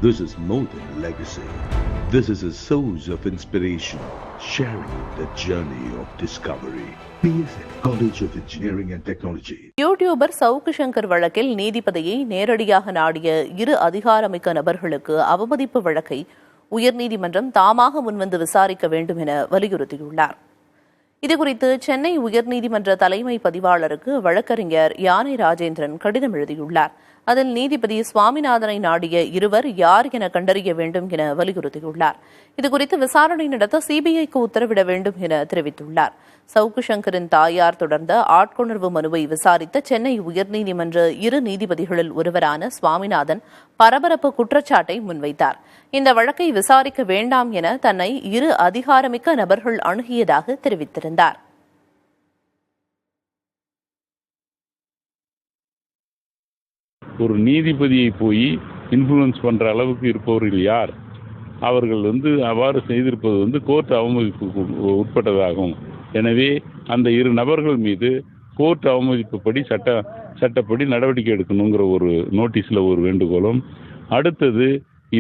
This is more than a legacy. This is a source of inspiration, sharing the journey of discovery. PSN College of Engineering and Technology. Youtuber Savukku Shankar வழக்கில் நீதிபதியை நேரடியாக நாடிய இரு அதிகாரமிக்க நபர்களுக்கு அவமதிப்பு வழக்கை உயர்நீதிமன்றம் தாமாக முன்வந்து விசாரிக்க வேண்டும் என வலியுறுத்தியுள்ளார். இதுகுறித்து சென்னை உயர்நீதிமன்ற தலைமை பதிவாளருக்கு வழக்கறிஞர் யானை ராஜேந்திரன் கடிதம் எழுதியுள்ளார். அதில் நீதிபதி சுவாமிநாதனை நாடிய இருவர் யார் என கண்டறிய வேண்டும் என வலியுறுத்தியுள்ளார். இதுகுறித்து விசாரணை நடத்த சிபிஐக்கு உத்தரவிட வேண்டும் என தெரிவித்துள்ளார். சவுக்கு சங்கரின் தாயார் தொடர்ந்த ஆட்கொணர்வு மனுவை விசாரித்த சென்னை உயர்நீதிமன்ற இரு நீதிபதிகளில் ஒருவரான சுவாமிநாதன் பரபரப்பு குற்றச்சாட்டை முன்வைத்தார். இந்த வழக்கை விசாரிக்க வேண்டாம் என தன்னை இரு அதிகாரமிக்க நபர்கள் அணுகியதாக தெரிவித்திருந்தார். ஒரு நீதிபதியை போய் இன்ஃப்ளூயன்ஸ் பண்ற அளவுக்கு இருப்பவர்கள் யார்? அவர்கள் அவ்வாறு செய்திருப்பது கோர்ட் அவமதிப்புக்கு உட்பட்டதாகும். எனவே அந்த இரு நபர்கள் மீது கோர்ட் அவமதிப்புப்படி சட்டப்படி நடவடிக்கை எடுக்கணுங்கிற ஒரு நோட்டீஸ்ல ஒரு வேண்டுகோளும், அடுத்தது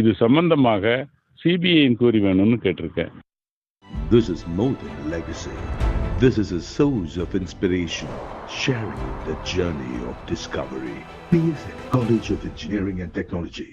இது சம்பந்தமாக சிபிஐ என்கொயரி வேணும்னு கேட்டிருக்கேன். This is more than a legacy. This is a source of inspiration, sharing the journey of discovery. PSN College of Engineering and Technology.